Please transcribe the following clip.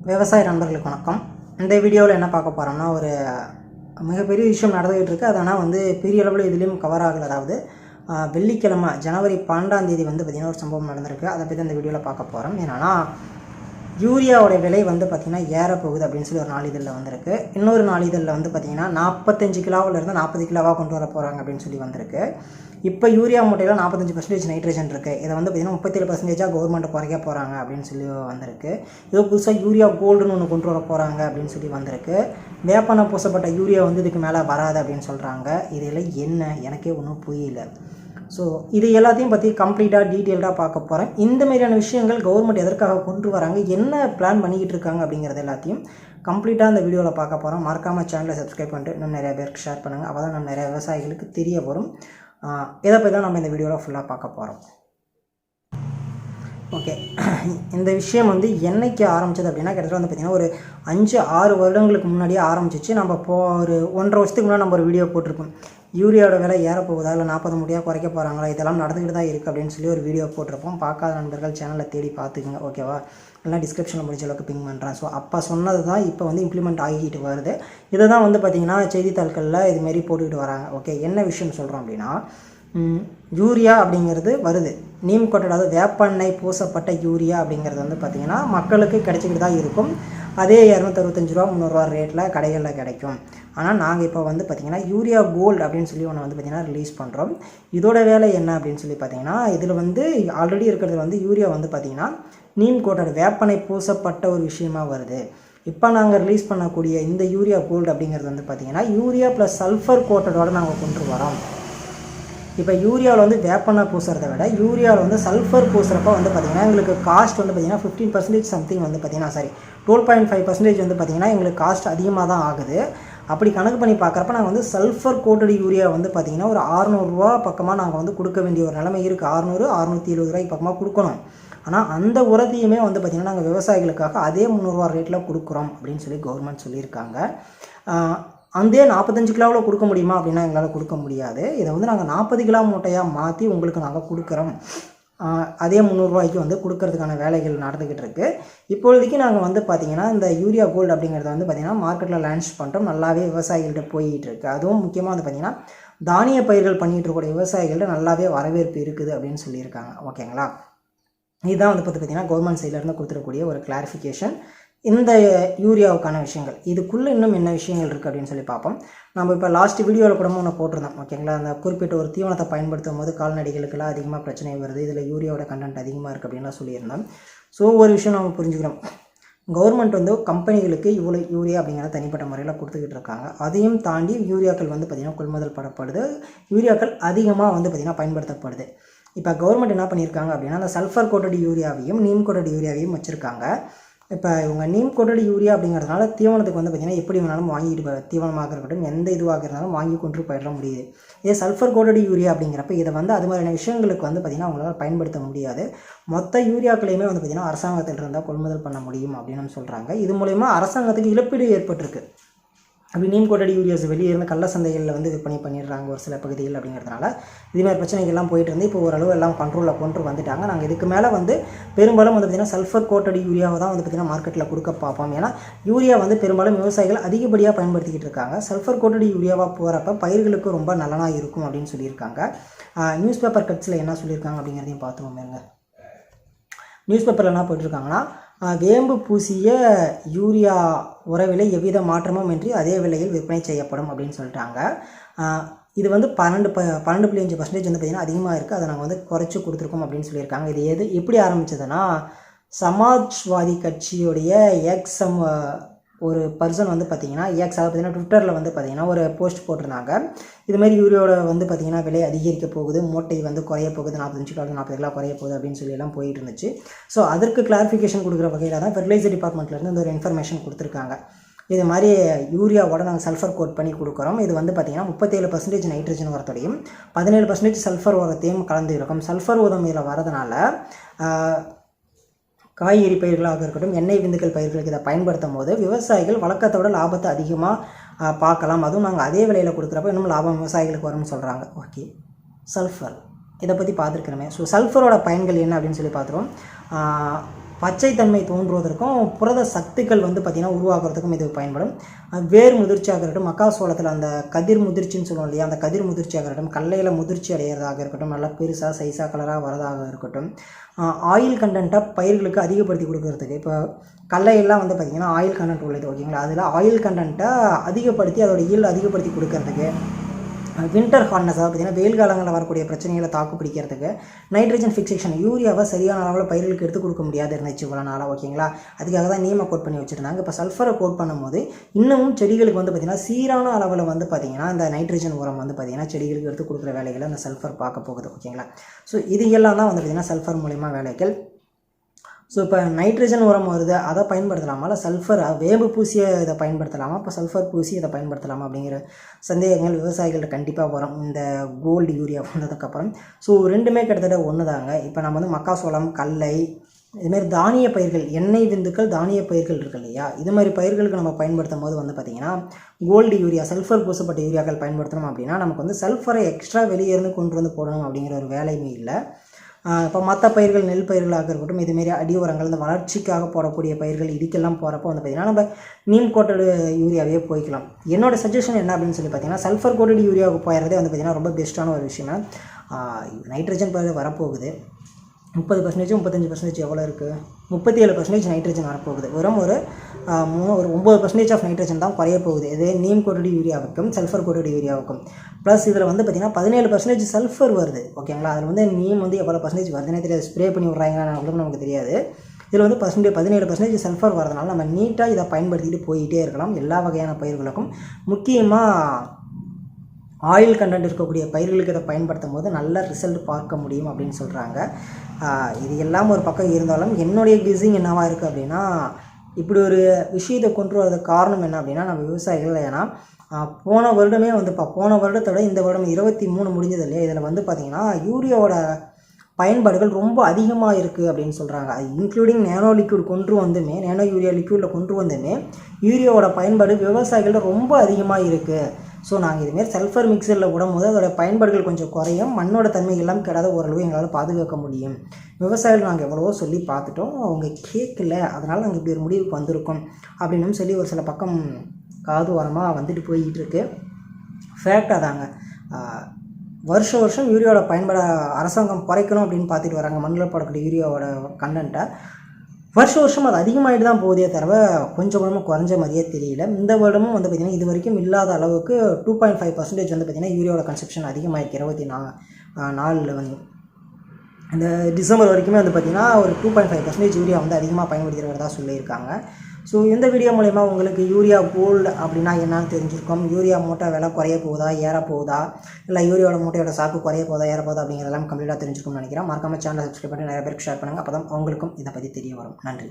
விவசாய நண்பர்களுக்கு வணக்கம். இந்த வீடியோவில் என்ன பார்க்க போகிறோம்னா, ஒரு மிகப்பெரிய விஷயம் நடந்துகிட்டு இருக்குது. அது ஆனால் பெரிய அளவில் இதுலேயும் கவர் ஆகலை. அதாவது வெள்ளிக்கிழமை ஜனவரி 12ஆம் தேதி பார்த்திங்கன்னா ஒரு சம்பவம் நடந்திருக்கு. அதை பற்றி இந்த வீடியோவில் பார்க்க போகிறோம். என்னென்னா, யூரியாவோட விலை பார்த்திங்கன்னா ஏறப்போகுது அப்படின்னு சொல்லி ஒரு நாளிதழில் வந்திருக்கு. இன்னொரு நாளிதழில் பார்த்திங்கன்னா 45 கிலோவிலேருந்து 40 கிலோவாக கொண்டு வர போகிறாங்க அப்படின்னு சொல்லி வந்திருக்கு. இப்போ யூரியா மூட்டையில் 45% நைட்ரஜன் இருக்குது. இதை பார்த்திங்கன்னா 37% கவர்மெண்ட் குறைக்க போகிறாங்க அப்படின்னு சொல்லி வந்திருக்கு. இதோ புதுசாக யூரியா கோல்டுன்னு ஒன்று கொண்டு வர போகிறாங்க அப்படின்னு சொல்லி வந்திருக்கு. வேப்பனை பூசப்பட்ட யூரியா இதுக்கு மேலே வராது அப்படின்னு சொல்கிறாங்க. இதெல்லாம் என்ன, எனக்கே ஒன்றும் புரியல. ஸோ இது எல்லாத்தையும் பற்றி கம்ப்ளீட்டாக டீட்டெயில்டாக பார்க்க போகிறேன். இந்த மாதிரியான விஷயங்கள் கவர்மெண்ட் எதற்காக கொண்டு வராங்க, என்ன பிளான் பண்ணிக்கிட்டு இருக்காங்க அப்படிங்கிறது எல்லாத்தையும் கம்ப்ளீட்டாக இந்த வீடியோவில் பார்க்க போகிறோம். மறக்காமல் சேனலை சப்ஸ்கிரைப் பண்ணிட்டு இன்னும் நிறைய பேருக்கு ஷேர் பண்ணுங்கள். அப்போ தான் நம்ம நிறைய விவசாயிகளுக்கு தெரிய வரும். இதை பற்றி தான் நம்ம இந்த வீடியோவில் ஃபுல்லாக பார்க்க போகிறோம். ஓகே, இந்த விஷயம் என்னைக்கு ஆரம்பிச்சது அப்படின்னா, கிட்டத்தட்ட பார்த்திங்கன்னா ஒரு 5-6 வருடங்களுக்கு முன்னாடியே ஆரம்பிச்சிச்சு. நம்ம ஒரு 1.5 வருஷத்துக்கு முன்னாடி நம்ம ஒரு வீடியோ போட்டிருக்கோம். யூரியாவோட விலை ஏறப்போகுதா, இல்லை 40 முடியாக குறைக்க போகிறாங்களா, இதெல்லாம் நடந்துக்கிட்டு தான் இருக்குது அப்படின்னு சொல்லி ஒரு வீடியோ போட்டிருப்போம். பார்க்காத நண்பர்கள் சேனலில் தேடி பார்த்துக்குங்க, ஓகேவா? எல்லாம் டிஸ்கிரிப்ஷனில் முடிஞ்ச அளவுக்கு பிங் பண்ணுறேன். ஸோ அப்போ சொன்னது தான் இப்போ இம்ப்ளிமெண்ட் ஆகிட்டு வருது. இதை தான் பார்த்திங்கன்னா செய்தித்தாள்களில் இதுமாரி போட்டுக்கிட்டு வராங்க. ஓகே, என்ன விஷயம் சொல்கிறோம் அப்படின்னா, யூரியா அப்படிங்கிறது வருது. நீம் கோட்டட், அதாவது வேப்பெண்ணெய் பூசப்பட்ட யூரியா அப்படிங்கிறது பார்த்திங்கன்னா மக்களுக்கு கிடைச்சிக்கிட்டு தான் இருக்கும். அதே 265 ரூபா 300 ரூபா ரேட்டில் கடைகளில் கிடைக்கும். ஆனால் நாங்கள் இப்போ பார்த்திங்கன்னா யூரியா கோல்டு அப்படின்னு சொல்லி ஒன்று பார்த்திங்கன்னா ரிலீஸ் பண்ணுறோம். இதோட வேலை என்ன அப்படின்னு சொல்லி பார்த்திங்கன்னா, இதில் ஆல்ரெடி இருக்கிறது யூரியா பார்த்திங்கன்னா நீம் கோட்டட், வேப்பனை பூசப்பட்ட ஒரு விஷயமா வருது. இப்போ நாங்கள் ரிலீஸ் பண்ணக்கூடிய இந்த யூரியா கோல்டு அப்படிங்கிறது பார்த்திங்கன்னா யூரியா ப்ளஸ் சல்ஃபர் கோட்டடோடு நாங்கள் கொண்டு வரோம். இப்போ யூரியாவில் வேப்பனை பூசுறதை விட யூரியாவில் சல்ஃபர் பூசுகிறப்ப பார்த்திங்கன்னா எங்களுக்கு காஸ்ட் பார்த்திங்கன்னா 15% சம்திங் பார்த்திங்கன்னா 12.5% பார்த்திங்கன்னா எங்களுக்கு காஸ்ட் அதிகமாக தான் ஆகுது. அப்படி கணக்கு பண்ணி பார்க்குறப்ப நாங்கள் சல்ஃபர் கோட்டட் யூரியா பார்த்திங்கன்னா ஒரு 600 ரூபா பக்கமாக நாங்கள் கொடுக்க வேண்டிய ஒரு நிலைமை இருக்குது. 600-670 ரூபாய்க்கு பக்கமாக கொடுக்கணும். ஆனால் அந்த உரத்தையுமே பார்த்திங்கன்னா நாங்கள் விவசாயிகளுக்காக அதே 300 ரூபா ரேட்டில் கொடுக்குறோம் அப்படின்னு சொல்லி கவர்மெண்ட் சொல்லியிருக்காங்க. அந்த 45 கிலோவில் கொடுக்க முடியுமா அப்படின்னா எங்களால் கொடுக்க முடியாது. இதை நாங்கள் 40 கிலோ மூட்டையாக மாற்றி உங்களுக்கு நாங்கள் கொடுக்குறோம். அதே 300 ரூபாய்க்கு கொடுக்கறதுக்கான வேலைகள் நடந்துக்கிட்டு இருக்குது. இப்பொழுதைக்கு நாங்கள் பார்த்திங்கன்னா இந்த யூரியா கோல்டு அப்படிங்கிறத பார்த்திங்கன்னா மார்க்கெட்டில் லான்ச் பண்ணுறோம். நல்லாவே விவசாயிகள்கிட்ட போய்கிட்டு இருக்குது. அதுவும் முக்கியமாக பார்த்திங்கன்னா தானிய பயிர்கள் பண்ணிகிட்டு இருக்கக்கூடிய விவசாயிகள்கிட்ட நல்லாவே வரவேற்பு இருக்குது அப்படின்னு சொல்லியிருக்காங்க. ஓகேங்களா? இதுதான் பார்த்திங்கன்னா கவர்மெண்ட் சைட்லேருந்து கொடுத்துருக்கக்கூடிய ஒரு கிளாரிஃபிகேஷன். இந்த யூரியாவுக்கான விஷயங்கள், இதுக்குள்ளே இன்னும் என்ன விஷயங்கள் இருக்குது அப்படின்னு சொல்லி பார்ப்போம். நம்ம இப்போ லாஸ்ட் வீடியோவில் கூட ஒன்று போட்டிருந்தோம். ஓகேங்களா? அந்த குறிப்பிட்ட ஒரு தீவனத்தை பயன்படுத்தும் போது கால்நடைகளுக்கெல்லாம் அதிகமாக பிரச்சனை வருது, இதில் யூரியாவோட கண்டென்ட் அதிகமாக இருக்குது அப்படின்லாம் சொல்லியிருந்தோம். ஸோ ஒரு விஷயம் நம்ம புரிஞ்சுக்கிறோம். கவர்மெண்ட் கம்பெனிகளுக்கு இவ்வளோ யூரியா அப்படிங்கிற தனிப்பட்ட முறையில் கொடுத்துக்கிட்டு இருக்காங்க. அதையும் தாண்டி யூரியாக்கள் பார்த்திங்கன்னா கொள்முதல் பண்ணப்படுது. யூரியாக்கள் அதிகமாக பார்த்திங்கன்னா பயன்படுத்தப்படுது. இப்போ கவர்மெண்ட் என்ன பண்ணியிருக்காங்க அப்படின்னா, அந்த சல்ஃபர் கோட்டட் யூரியாவையும் நீம் கோட்டட் யூரியாவையும் வச்சுருக்காங்க. இப்போ இவங்க நீம் கோட்டட் யூரியா அப்படிங்கிறதுனால தீவனத்துக்கு பார்த்திங்கன்னா எப்படி வேணாலும் வாங்கிட்டு தீவனமாக இருக்கட்டும், எந்த இதுவாக இருந்தாலும் வாங்கி கொண்டு போயிட முடியுது. இதே சல்ஃபர் கோட்டட் யூரியா அப்படிங்கிறப்ப இதை அது மாதிரியான விஷயங்களுக்கு பார்த்திங்கன்னா அவங்களால பயன்படுத்த முடியாது. மொத்த யூரியாக்களையுமே பார்த்திங்கன்னா அரசாங்கத்தில் இருந்தால் கொள்முதல் பண்ண முடியும் அப்படின்னு சொல்கிறாங்க. இது மூலயமா அரசாங்கத்துக்கு இழப்பீடு ஏற்பட்டிருக்கு. அப்படி நீம் கோட்டட் யூரியாஸ் வெளியே இருந்து கள்ள சந்தைகளில் விற்பனை பண்ணிடுறாங்க ஒரு சில பகுதிகள். அப்படிங்கிறதுனால இதுமாதிரி பிரச்சனைகள்லாம் போயிட்டு இருந்து இப்போ ஓரளவு எல்லாம் கண்ட்ரோலில் கொண்டு வந்துட்டாங்க. நாங்கள் இதுக்கு மேலே பெரும்பாலும் பார்த்திங்கன்னா சல்ஃபர் கோட்டட் யூரியாவை தான் பார்த்திங்கன்னா மார்க்கெட்டில் கொடுக்க பார்ப்போம். ஏன்னா யூரியா பெரும்பாலும் விவசாயிகள் அதிகப்படியாக பயன்படுத்திக்கிட்டு இருக்காங்க. சல்ஃபர் கோட்டட் யூரியாவாக போகிறப்ப பயிர்களுக்கு ரொம்ப நலனாக இருக்கும் அப்படின்னு சொல்லியிருக்காங்க. நியூஸ் பேப்பர் கட்ஸில் என்ன சொல்லியிருக்காங்க அப்படிங்கிறதையும் பார்த்துக்கோங்க. நியூஸ் பேப்பரில் என்ன போட்டிருக்காங்கன்னா, வேம்பு பூசிய யூரியா உர விலை எவ்வித மாற்றமும் இன்றி அதே விலையில் விற்பனை செய்யப்படும் அப்படின்னு சொல்லிட்டாங்க. இது 12.5% பார்த்திங்கன்னா அதிகமாக இருக்குது. அதை நாங்கள் குறைச்சி கொடுத்துருக்கோம் அப்படின்னு சொல்லியிருக்காங்க. இது எப்படி ஆரம்பித்ததுன்னா, சமாஜ்வாதி கட்சியுடைய எக்ஸம் ஒரு பர்சன் பார்த்திங்கன்னா பார்த்திங்கன்னா ட்விட்டரில் பார்த்திங்கன்னா ஒரு போஸ்ட் போட்டிருந்தாங்க. இதுமாரி யூரியாவோட பார்த்திங்கன்னா விலை அதிகரிக்க போகுது, மூட்டை குறைய போகுது, 45 கிலோ 40 கிலோ குறைய போகுது அப்படின்னு சொல்லி எல்லாம் போயிட்டு இருந்துச்சு. ஸோ அதற்கு கிளாரிஃபிகேஷன் கொடுக்குற வகையில் தான் ஃபெர்டிலைசர் டிபார்ட்மெண்ட்லேருந்து இந்த ஒரு இன்ஃபர்மேஷன் கொடுத்துருக்காங்க. இது மாதிரி யூரியாவோட நாங்கள் சல்ஃபர் கோட் பண்ணி கொடுக்குறோம். இது பார்த்திங்கன்னா 37% நைட்ரஜன் உரத்தோடையும் 17% சல்ஃபர் உரத்தையும் கலந்து இருக்கும். சல்ஃபர் உரம் இதில் வரதுனால காய்கறி பயிர்களாக இருக்கட்டும், எண்ணெய் விந்துக்கள் பயிர்களுக்கு இதை பயன்படுத்தும் போது விவசாயிகள் வழக்கத்தோட லாபத்தை அதிகமாக பார்க்கலாம். அதுவும் நாங்கள் அதே விலையில் கொடுக்குறப்ப இன்னும் லாபம் விவசாயிகளுக்கு வரும்னு சொல்கிறாங்க. ஓகே, சல்ஃபர் இதை பற்றி பார்த்துருக்கிறோமே. ஸோ சல்ஃபரோட பயன்கள் என்ன அப்படின்னு சொல்லி பார்த்துருவோம். பச்சைத்தன்மை தோன்றுவதற்கும் புரத சத்துக்கள் வந்து பார்த்திங்கன்னா உருவாக்குறதுக்கும் இது பயன்படும். வேர் முதிர்ச்சியாக இருக்கட்டும், மக்காசோளத்தில் அந்த கதிர் முதிர்ச்சின்னு சொல்லுவோம் இல்லையா, அந்த கதிர் முதிர்ச்சியாக இருக்கட்டும், கடலையில் முதிர்ச்சி அடைகிறதாக இருக்கட்டும், நல்லா பெருசாக சைஸாக கலராக வரதாக இருக்கட்டும், ஆயில் கண்டென்ட்டை பயிர்களுக்கு அதிகப்படுத்தி கொடுக்கறதுக்கு. இப்போ கடலையெல்லாம் வந்து பார்த்திங்கன்னா ஆயில் கண்டென்ட் உள்ளது ஓகேங்களா, அதில் ஆயில் கண்டென்ட்டை அதிகப்படுத்தி அதோட ஈல்டு அதிகப்படுத்தி கொடுக்கறதுக்கு. வின்டர் ஹார்ட்னஸ், அதாவது பார்த்திங்கன்னா வெயில் காலங்களில் வரக்கூடிய பிரச்சனைகளை தாக்கு பிடிக்கிறதுக்கு. நைட்ரஜன் ஃபிக்சேஷன், யூரியாவை சரியான அளவில் பயிர்களுக்கு எடுத்து கொடுக்க முடியாது இருந்துச்சு இவ்வளோ நாளாக ஓகேங்களா, அதுக்காக தான் நீமை கோட் பண்ணி வச்சுருந்தாங்க. இப்போ சல்ஃபரை கோட் பண்ணும்போது இன்னமும் செடிகளுக்கு வந்து பார்த்திங்கன்னா சீரான அளவில் வந்து பார்த்திங்கன்னா இந்த நைட்ரஜன் உரம் வந்து பார்த்திங்கன்னா செடிகளுக்கு எடுத்து கொடுக்குற வேலைகளை அந்த சல்ஃபர் பார்க்க போகுது ஓகேங்களா. ஸோ இது எல்லாம் தான் வந்து பார்த்திங்கன்னா சல்ஃபர் மூலிமா வேலைகள். ஸோ இப்போ நைட்ரஜன் உரம் வருது, அதை பயன்படுத்தலாமா, இல்லை சல்ஃபர் வேம்பு பூசியை இதை பயன்படுத்தலாமா, இப்போ சல்ஃபர் பூசி இதை பயன்படுத்தலாமா அப்படிங்கிற சந்தேகங்கள் விவசாயிகள்கிட்ட கண்டிப்பாக வரும் இந்த கோல்டு யூரியா வந்ததுக்கப்புறம். ஸோ ரெண்டுமே கிட்டத்தட்ட ஒன்று தாங்க. இப்போ நம்ம வந்து மக்காசோளம், கடலை, இதுமாதிரி தானிய பயிர்கள், எண்ணெய் விந்துக்கள் தானிய பயிர்கள் இருக்கு இல்லையா, இது மாதிரி பயிர்களுக்கு நம்ம பயன்படுத்தும் போது வந்து பார்த்திங்கன்னா கோல்டு யூரியா, சல்ஃபர் பூசப்பட்ட யூரியாக்கள் பயன்படுத்தணும் அப்படின்னா நமக்கு வந்து சல்ஃபரை எக்ஸ்ட்ரா வெளியே இருந்து கொண்டு வந்து போடணும் அப்படிங்கிற ஒரு வேலையுமே இல்லை. இப்போ மற்ற பயிர்கள், நெல் பயிர்களாக இருக்கட்டும், இதுமாரி அடி உரங்கள், இந்த வளர்ச்சிக்காக போடக்கூடிய பயிர்கள், இதுக்கெல்லாம் போகிறப்போ வந்து பார்த்திங்கன்னா நம்ம நீம் கோட்டடு யூரியாவே போய்க்கலாம். என்னோடய சஜஷன் என்ன அப்படின்னு சொல்லி பார்த்தீங்கன்னா சல்ஃபர் கோட்டடு யூரியாவுக்கு போயிறதே வந்து பார்த்திங்கன்னா ரொம்ப பெஸ்ட்டான ஒரு விஷயம். நைட்ரஜன் பயிர் வரப்போகுது 30%, 35% எவ்வளோ இருக்குது, 37% நைட்ரஜன் வரப்போகுது. வெறும் ஒரு 9% ஆஃப் நைட்ரஜன் தான் குறைய போகுது. இது நீம் கோட்டடு யூரியாவுக்கும் சல்ஃபர் கோட்டடு யூரியாவுக்கும். ப்ளஸ் இதில் வந்து பார்த்திங்கன்னா 17% சல்ஃபர் வருது ஓகேங்களா. அதில் வந்து நீம் வந்து எவ்வளோ பர்சன்டேஜ் வருதுன்னே தெரியாது, ஸ்ப்ரே பண்ணி விட்றாங்கன்னு கூட நமக்கு தெரியாது. இதில் வந்து 17% சல்ஃபர் வரதுனால நம்ம நீட்டாக இதை பயன்படுத்திட்டு போயிட்டே இருக்கலாம் எல்லா வகையான பயிர்களுக்கும். முக்கியமாக ஆயில் கண்டென்ட் இருக்கக்கூடிய பயிர்களுக்கு இதை பயன்படுத்தும் போது நல்ல ரிசல்ட் பார்க்க முடியும் அப்படின்னு சொல்கிறாங்க. இது எல்லாம் ஒரு பக்கம் இருந்தாலும் என்னுடைய கெஸ்ஸிங் என்னவாக இருக்குது அப்படின்னா, இப்படி ஒரு விஷயத்தை கொண்டு வரதுக்கு காரணம் என்ன அப்படின்னா நம்ம விவசாயிகள். ஏன்னா போன வருடமே வந்து போன வருடத்தோட இந்த வருடம் 23 முடிஞ்சது இல்லையா, இதில் வந்து பார்த்திங்கன்னா யூரியாவோட பயன்பாடுகள் ரொம்ப அதிகமாக இருக்குது அப்படின்னு சொல்கிறாங்க. அது இன்க்ளூடிங் நேனோ லிக்விட் கொண்டு வந்துமே, நேனோ யூரியா லிக்விடில் கொண்டு வந்துமே யூரியாவோட பயன்பாடு விவசாயிகள்ட்ட ரொம்ப அதிகமாக இருக்குது. ஸோ நாங்கள் இதுமாரி சல்ஃபர் மிக்சரில் விடும்போது அதோட பயன்பாடுகள் கொஞ்சம் குறையும், மண்ணோட தன்மை எல்லாம் கெடாத ஓரளவு எங்களால் பாதுகாக்க முடியும். விவசாயிகள் நாங்கள் எவ்வளவோ சொல்லி பார்த்துட்டோம், அவங்க கேட்கல, அதனால் நாங்கள் இப்படி ஒரு முடிவுக்கு வந்திருக்கோம் அப்படின்னு சொல்லி ஒரு சில பக்கம் காது ஓரமாக வந்துட்டு போய்கிட்டு இருக்கு. ஃபேக்டாக தாங்க. வருஷம் யூரியாவோட பயன்பாட அரசாங்கம் குறைக்கணும் அப்படின்னு பார்த்துட்டு வராங்க. மண்ணில் போடக்கூடிய யூரியாவோட கண்டென்ட்டை வருஷம் அது அதிகமாகிட்டு தான் போதே தவிர கொஞ்சம் கொஞ்சமாக குறைஞ்ச மாதிரியே தெரியல. இந்த வருடமும் வந்து பார்த்திங்கன்னா இது வரைக்கும் இல்லாத அளவுக்கு 2.5% வந்து பார்த்திங்கன்னா யூரியாவோட கன்சப்ஷன் அதிகமாகிருக்கு. 24 வந்து இந்த டிசம்பர் வரைக்குமே வந்து பார்த்திங்கன்னா ஒரு 2.5% யூரியா வந்து அதிகமாக பயன்படுத்துகிறதா சொல்லியிருக்காங்க. ஸோ இந்த வீடியோ மூலமா உங்களுக்கு யூரியா கோல்டு அப்படின்னா என்னன்னு தெரிஞ்சிருக்கும். யூரியா மூட்டை விலை குறைய போகுதா, ஏற போகுதா, இல்லை யூரியாவோட மூட்டையோட சாக்கு குறைய போகுதா, ஏற போகுதா அப்படிங்கிறதெல்லாம் கம்ப்ளீட்டாக தெரிஞ்சிருக்கும்னு நினைக்கிறேன். மறக்காம சேனலை சப்ஸ்கிரைப் பண்ணி நிறைய பேருக்கு ஷேர் பண்ணுங்கள். அப்போ தான் அவங்களுக்கும் இதை பற்றி தெரிய வரும். நன்றி.